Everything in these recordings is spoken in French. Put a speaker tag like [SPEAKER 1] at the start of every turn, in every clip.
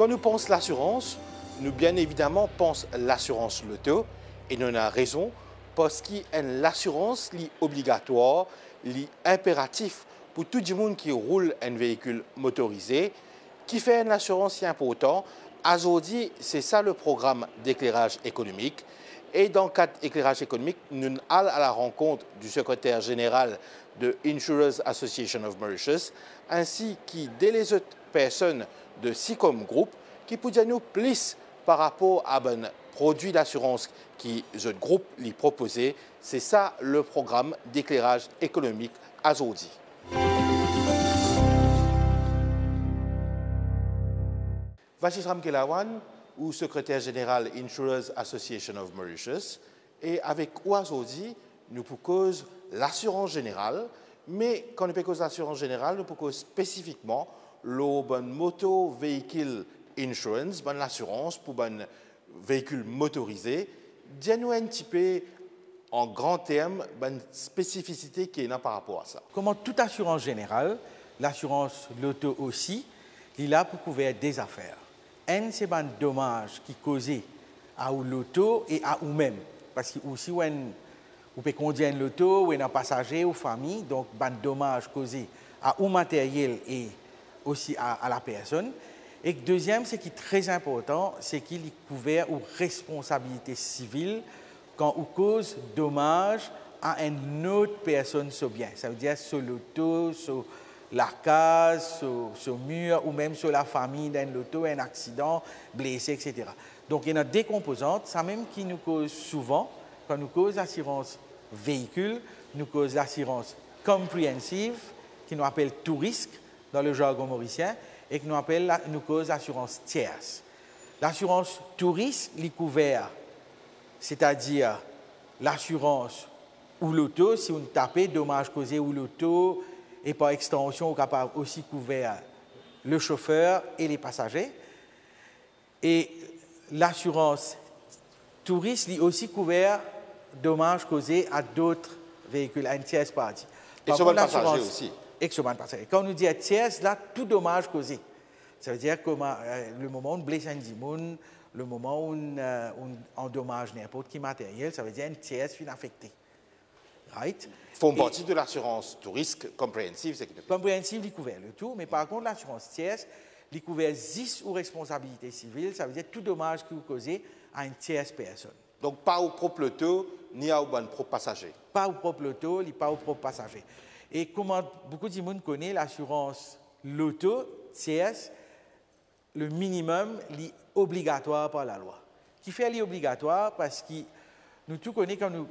[SPEAKER 1] Quand nous pensons l'assurance, nous bien évidemment pensons l'assurance loto et nous avons raison parce que l'assurance est obligatoire, est impératif pour tout le monde qui roule un véhicule motorisé, qui fait une assurance si important. Aujourd'hui, c'est ça le programme d'éclairage économique. Et dans le cadre d'éclairage économique, nous allons à la rencontre du secrétaire général de Insurers Association of Mauritius, ainsi que des autres personnes de SICOM Group, qui pourraient nous plus par rapport à un produit d'assurance qui ce groupe lui proposé. C'est ça le programme d'éclairage économique aujourd'hui. Vachishram Kelawan, ou secrétaire général Insurers Association of Mauritius, et avec aujourd'hui, nous proposons l'assurance générale, mais quand nous proposons l'assurance générale, nous proposons spécifiquement le bon moto véhicule insurance, bonne assurance pour bon véhicule motorisé. Dis-nous un petit peu en grand terme, bonne spécificité qui est là par rapport à ça.
[SPEAKER 2] Comme toute assurance générale, l'assurance loto aussi, il est là pour couvrir des affaires. C'est un dommage qui causé à l'auto et à vous-même. Parce que aussi, vous pouvez conduire un loto, ou un passager, ou famille, donc un dommage causé à ou matériel et aussi à la personne. Et deuxième, ce qui est très important, c'est qu'il est couvert aux responsabilités civiles quand on cause dommage à une autre personne sur bien. Ça veut dire sur l'auto, sur la case, sur le mur ou même sur la famille d'un loto, un accident, blessé, etc. Donc, il y a des composantes, ça même qui nous cause souvent, quand nous cause l'assurance véhicule, nous cause l'assurance comprehensive, qui nous appelle tout risque dans le jargon mauricien, et qui nous cause l'assurance tierce. L'assurance tout risque est couvert, c'est-à-dire l'assurance ou l'auto, si on tape dommage causé ou l'auto, et par extension, on est capable aussi couvrir le chauffeur et les passagers. Et l'assurance touriste est aussi couvert dommages causés à d'autres véhicules, à une tierce partie.
[SPEAKER 1] Et sur le passager aussi.
[SPEAKER 2] Et sur le passager. Quand on nous dit tierce, là, tout dommage causé. Ça veut dire que le moment où on blesse un dimoun, le moment où on endommage n'importe qui matériel, ça veut dire une tierce affectée. Right?
[SPEAKER 1] Font partie de l'assurance tout risque comprehensive.
[SPEAKER 2] Comprehensive, il couvert le tout, mais par contre, l'assurance tierce, il couvert 10 ou responsabilité civile, ça veut dire tout dommage qui vous causé à une tierce personne.
[SPEAKER 1] Donc, pas au propre auto, ni au propre passager.
[SPEAKER 2] Pas au propre auto, ni pas au propre passager. Et comment beaucoup de monde connaît l'assurance l'auto tierce, le minimum est obligatoire par la loi. Qui fait l'obligatoire parce que nous tous connaissons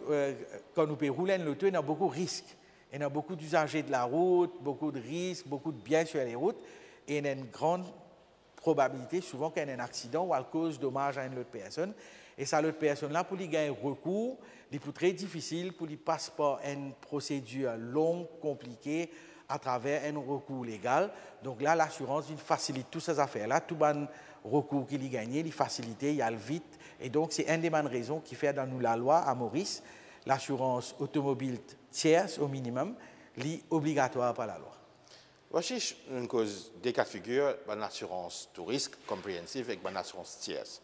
[SPEAKER 2] quand nous pouvons rouler en auto, il y a beaucoup de risques. Il y a beaucoup d'usagers de la route, beaucoup de risques, beaucoup de biens sur les routes. Et il y a une grande probabilité, souvent, qu'il y ait un accident ou à cause de dommage à une autre personne. Et ça, l'autre personne-là, pour lui gagner un recours, c'est très difficile pour lui passer par une procédure longue, compliquée, à travers un recours légal. Donc là, l'assurance facilite toutes ces affaires-là. Tout bon recours qu'il y gagné, il facilite, il y a le vite. Et donc, c'est une des bonnes raisons qui fait dans nous la loi à Maurice, l'assurance automobile tierce au minimum, est obligatoire par la loi.
[SPEAKER 1] Voici une cause des cas de figure, l'assurance tout risque comprehensive avec l'assurance tierce.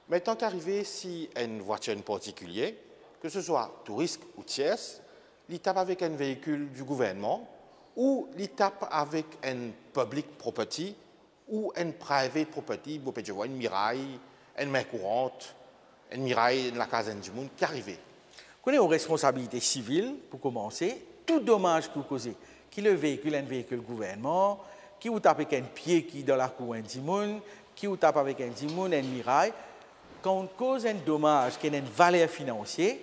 [SPEAKER 1] Mais tant qu'arrivé si une voiture en particulier, que ce soit tout risque ou tierce, il tape avec un véhicule du gouvernement ou il tape avec un public property ou un private property, vous pouvez voir une miraille, une main courante, une miraille dans la case du monde qui arrive.
[SPEAKER 2] Vous avez une responsabilité civile, pour commencer, tout dommage que vous causez, qui le véhicule, un véhicule gouvernement, qui vous tape avec un pied qui est dans la cour un dimoun, qui vous tape avec un dimoun, une miraille. Quand on cause un dommage qui a une valeur financière,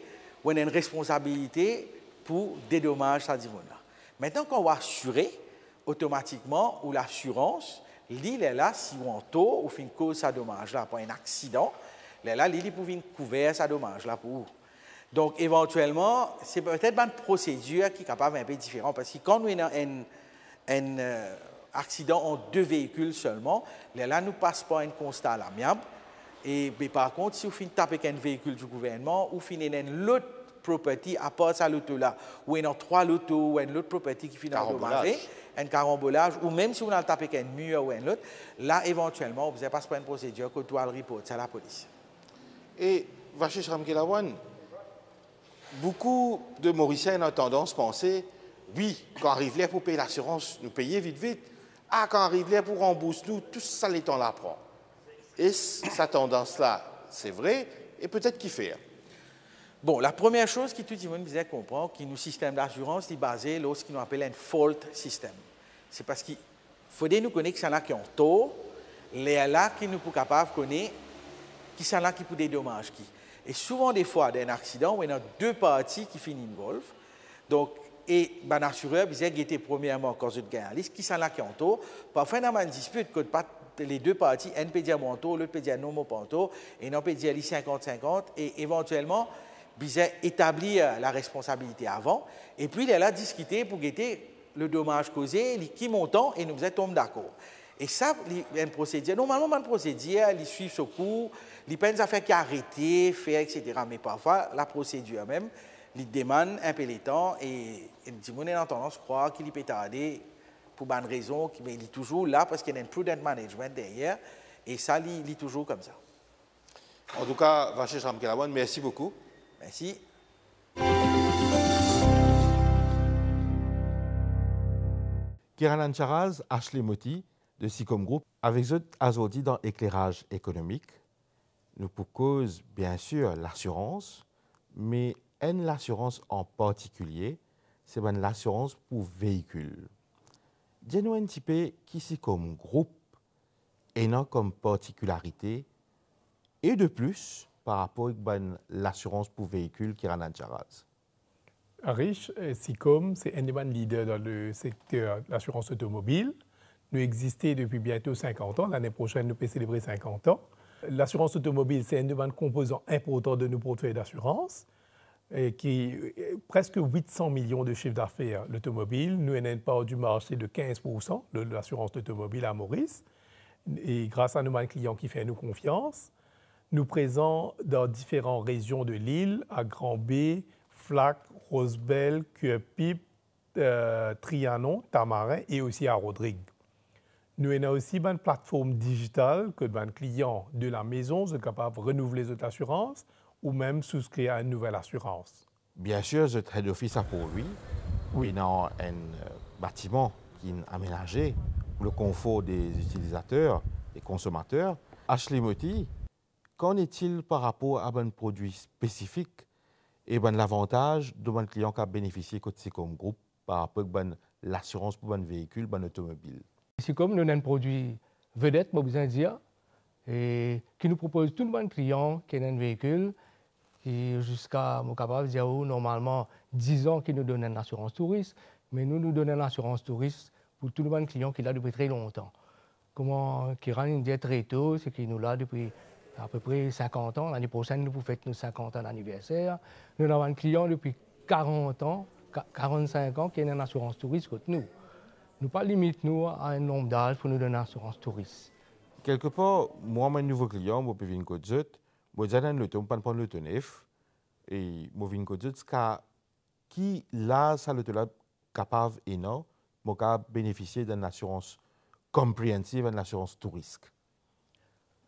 [SPEAKER 2] on a une responsabilité pour dédommager ce dimoun-là. Maintenant, quand on va assurer, automatiquement, ou l'assurance, l'île est là, si on tôt, ou fait une cause ça dommage-là pour un accident, là, l'île peut venir couvrir ça dommage-là pour vous. Donc, éventuellement, c'est peut-être une procédure qui est capable un peu différente, parce que quand nous avons un accident en deux véhicules seulement, là, nous ne passons pas un constat à l'amiable. Mais par contre, si vous finissez taper avec un véhicule du gouvernement, ou finissez une autre property à part sa loto-là, ou il y a 3 lotos, ou une autre property qui finit endommagée, un carambolage, ou même si on a tapé un mur ou un autre, là, éventuellement, vous passe par une procédure que doit le reporter à la police.
[SPEAKER 1] Et, Vachish Ramkelawan, beaucoup de Mauriciens ont tendance à penser, oui, quand arrive l'air pour payer l'assurance, nous payer vite, vite. Ah, quand arrive l'air pour rembourser nous, tout ça, les temps là prend. Et cette tendance-là, c'est vrai, et peut-être qu'il fait.
[SPEAKER 2] Bon, la première chose que tout le monde disait comprendre, que nos systèmes d'assurance est basé sur ce qu'on appelle un fault system. C'est parce qu'il faut nous connaître que c'est là qui ont tort, les là qui nous sont capables de connaître qui sont là qui pour des dommages. Et souvent, des fois, dans un accident, il y a 2 parties qui finissent golf. Donc, et l'assureur, il était premièrement quand je gagne la liste, qui sont là qui ont tort. Parfois, il y a une dispute que les 2 parties, un peut dire mon tort, l'autre peut dire non mon tort, et non peut dire 50-50, et éventuellement, ils établir la responsabilité avant, et puis il est là discuter pour guetter le dommage causé, qui montant, et nous tombés d'accord. Et ça, il y a une procédure. Normalement, une procédure, ils suivent ce cours, il n'y a pas des affaires qui arrêtent, faire, etc. Mais parfois, la procédure même, il demande un peu de temps, et tout le monde a tendance à croire qu'il peut tarder pour une raison, mais il est toujours là parce qu'il y a un prudent management derrière, et ça, il est toujours comme ça.
[SPEAKER 1] En tout cas, Vachish Ramkelawan, merci beaucoup.
[SPEAKER 2] Merci.
[SPEAKER 1] Kiranan Charaz, Ashley Moti de Sicom Group, avec eux aujourd'hui dans l'éclairage économique. Nous proposons bien sûr l'assurance, mais l'assurance en particulier, c'est l'assurance pour véhicule. Dis-nous un petit peu qui Sicom Group et non comme particularité, et de plus par rapport à l'assurance pour véhicule Kiranan Charaz.
[SPEAKER 3] Arish, Sicom, c'est un des leaders dans le secteur de l'assurance automobile. Nous existons depuis bientôt 50 ans. L'année prochaine, nous pouvons célébrer 50 ans. L'assurance automobile, c'est un des composants importants de nos portefeuilles d'assurance, qui presque 800 millions de chiffres d'affaires l'automobile. Nous avons une part du marché de 15% de l'assurance automobile à Maurice. Et grâce à nos clients qui font nous confiance, nous présents dans différentes régions de l'île, à Grand-B, Flac, Rosebel, Cuepipe, Trianon, Tamarin et aussi à Rodrigue. Nous avons aussi une plateforme digitale que les clients de la maison sont capables de renouveler cette assurance ou même souscrire à une nouvelle assurance.
[SPEAKER 1] Bien sûr, ce head office a pour lui.
[SPEAKER 3] Oui.
[SPEAKER 1] Il y a un bâtiment qui est aménagé pour le confort des utilisateurs, des consommateurs. Ashley Moti, qu'en est-il par rapport à un produit spécifique et l'avantage de un client qui a bénéficié de Sicom Group par rapport à l'assurance pour un véhicule, un automobile?
[SPEAKER 4] Sicom, nous avons un produit vedette, je besoin de dire, et qui nous propose tout le monde client qui a un véhicule, qui jusqu'à, je suis capable de dire, normalement, 10 ans qui nous donne une assurance touriste, mais nous donnons une assurance touriste pour tout le monde client qui l'a depuis très longtemps. Comment Kiran nous dit très tôt, c'est qu'il nous l'a depuis à peu près 50 ans. L'année prochaine, nous fêtons nos 50 ans d'anniversaire. Nous avons un client depuis 40 ans, 45 ans qui a une assurance touriste contre nous. Nous pas limite nous à un nombre d'âge pour nous donner une assurance touriste.
[SPEAKER 1] Quelque part, moi, mon nouveau client, je peux venir à Côte-Zut, je vais aller le temps, pas prendre le temps neuf, et je viens à Côte-Zut, qui là, ça le temps capable et non, je peux bénéficier d'une assurance compréhensive, d'une assurance touriste.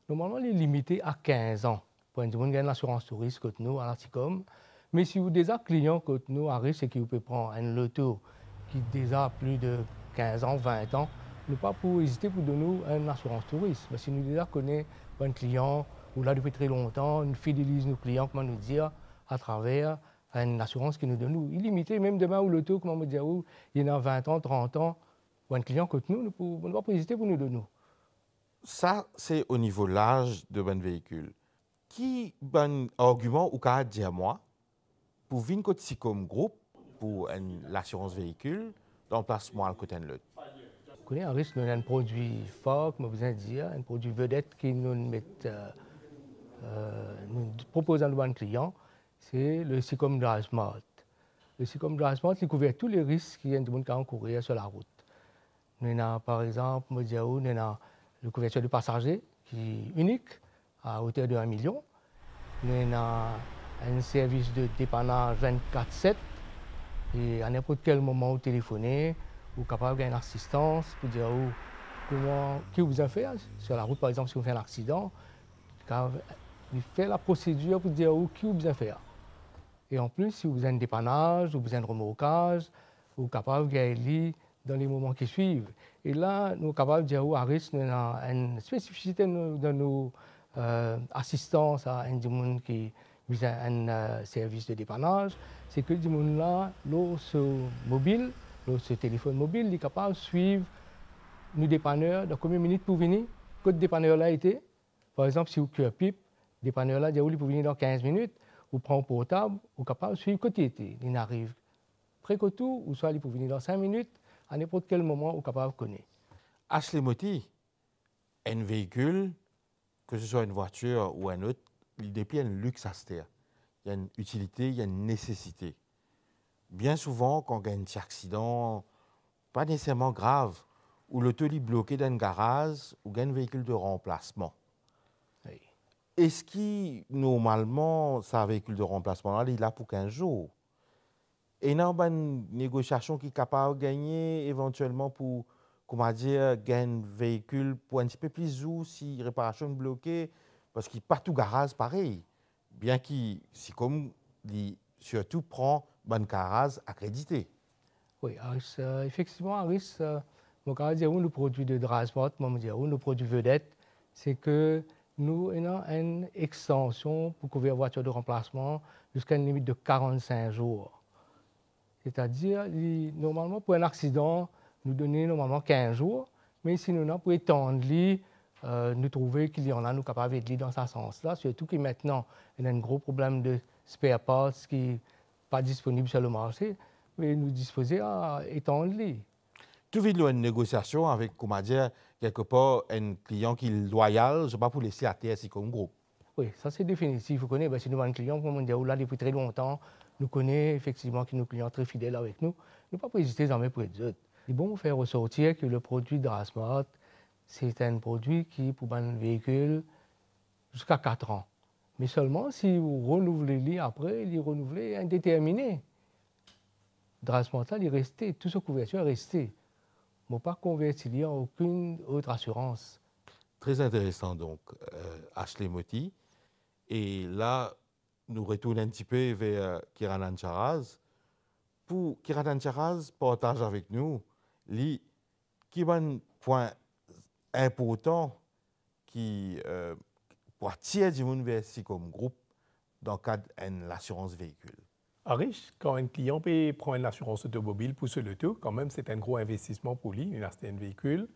[SPEAKER 4] Normalement, il est limité à 15 ans pour une assurance touriste contre nous à la Sicom. Mais si vous avez déjà client contre nous, à risque, c'est que vous pouvez prendre un loto qui a déjà plus de 15 ans, 20 ans, ne pas pour hésiter pour donner une assurance touriste. Mais si nous déjà connaissons un client, ou là depuis très longtemps, nous fidélisons nos clients, comment nous dire, à travers une assurance qui nous donne nous. Illimité, même demain, ou l'auto, comment me dire, il y en a 20 ans, 30 ans, ou un client contre nous, nous ne pas pour hésiter pour nous donner.
[SPEAKER 1] Ça, c'est au niveau de l'âge de bon véhicule. Qui bon argument ou qu'a dit à moi pour venir côté Sicom Group pour l'assurance véhicule dans placement à côté de l'autre?
[SPEAKER 4] Vous connaissez un risque, nous avons un produit fort, comme vous avez dit, un produit vedette qui nous propose à nos clients, c'est le Sicom Drive Smart. Le Sicom Drive Smart, il couvre tous les risques qu'il y a de monde qui courir sur la route. Nous avons, par exemple, nous avons la couverture de passagers qui est unique, à hauteur de 1 million. Nous avons un service de dépannage 24/7 et à n'importe quel moment vous téléphonez, vous êtes capable d'avoir une assistance pour dire qui vous a fait sur la route, par exemple, si vous faites un accident, vous faites la procédure pour dire qui vous a fait. Et en plus, si vous avez un dépannage ou vous avez un remorquage, vous êtes capable d'aller dans les moments qui suivent. Et là, nous sommes capables de dire à Aris, nous avons une spécificité dans nos assistances à un monde qui a un service de dépannage, c'est que ce monde-là, ce mobile, ce téléphone mobile, il est capable de suivre nos dépanneurs dans combien de minutes pour venir, que le dépanneur-là a été. Par exemple, si vous cueillez pipe, le dépanneur-là dit pour venir dans 15 minutes, vous prenez un portable, vous êtes capable de suivre côté été. Il arrive près que tout, ou soit il peut venir dans 5 minutes, à n'importe quel moment, vous êtes capable de connaître.
[SPEAKER 5] Ashley Moty, un véhicule, que ce soit une voiture ou un autre, il dépend un luxe à se terre. Il y a une utilité, il y a une nécessité. Bien souvent, quand il y a un petit accident, pas nécessairement grave, où l'auto est bloqué dans un garage ou un véhicule de remplacement.
[SPEAKER 4] Oui.
[SPEAKER 5] Est-ce que, normalement, ce véhicule de remplacement, il est là pour 15 jours? Et il y a une négociation qui est capable de gagner éventuellement pour, comment dire, gagner un véhicule pour un petit peu plus ou si réparation est bloquée, parce qu'il n'y a pas tout garage pareil. Bien qu'il, c'est comme, il surtout prend un garage accrédité.
[SPEAKER 4] Oui, Aris, effectivement, Aris, mon cas dire nous produits de transport, nous produits vedettes, c'est que nous avons une extension pour couvrir la voiture de remplacement jusqu'à une limite de 45 jours. C'est-à-dire, normalement, pour un accident, nous donnons normalement 15 jours, mais si nous avons pour étendre, nous trouver qu'il y en a, nous capables d'aider dans ce sens-là, surtout que maintenant, il y a un gros problème de spare parts qui n'est pas disponible sur le marché, mais nous disposer à étendre.
[SPEAKER 5] Tu vis une négociation avec, comment dire, quelque part, un client qui est loyal, je ne sais pas pour laisser à terre comme groupe.
[SPEAKER 4] Oui, ça c'est définitif. Vous connaissez, si nous avons un client, comme on dit là depuis très longtemps, nous connaissons effectivement que nos clients très fidèles avec nous, nous ne pouvons pas hésiter jamais pour les autres. Il est bon de faire ressortir que le produit Drasmart, c'est un produit qui, pour un véhicule, jusqu'à 4 ans. Mais seulement si vous renouvelez après, il est renouvelé indéterminé. Drasmart, il est resté, toute sa couverture est restée. Il ne pas converti en aucune autre assurance.
[SPEAKER 5] Très intéressant, donc, Ashley Moty. Et là, nous retournons un petit peu vers Kiranan Charaz. Pour Kiranan Charaz, partage avec nous qui est un point important qui pour attirer du monde vers comme groupe dans le cadre de l'assurance véhicule.
[SPEAKER 3] Arish, quand un client prend une assurance automobile pour ce loto, quand même, c'est un gros investissement pour lui, il acheter un véhicule.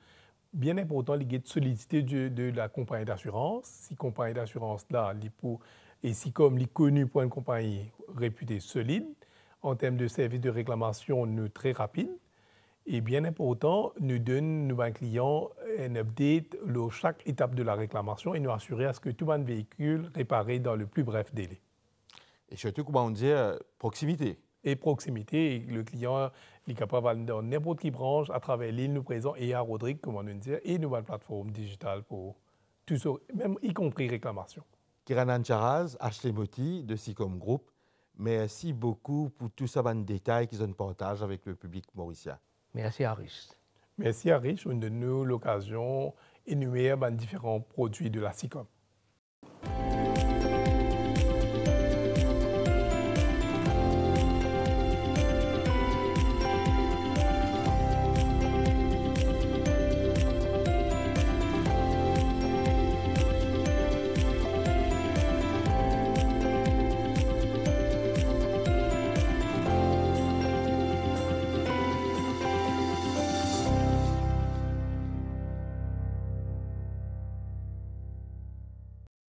[SPEAKER 3] Bien important, il y a de solidité de la compagnie d'assurance. Si la compagnie d'assurance-là, et si comme il est connu pour une compagnie réputée solide, en termes de service de réclamation, nous très rapide. Et bien important, nous donne à un client un update à chaque étape de la réclamation et nous assurer à ce que tout un véhicule réparé dans le plus bref délai.
[SPEAKER 5] Et surtout, comment on dit, proximité.
[SPEAKER 3] Et proximité, le client est capable dans n'importe quelle branche à travers l'île nous présente et à Rodrigue, comme on dit, et une nouvelle plateforme digitale pour tout ça, même y compris réclamation.
[SPEAKER 5] Kiranan Charaz, Ashley Moty de SICOM Group, merci beaucoup pour tout ça, les détails qu'ils ont partagé avec le public mauricien.
[SPEAKER 4] Merci Arish.
[SPEAKER 3] Merci Arish, on donne nous l'occasion d'énumérer différents produits de la SICOM.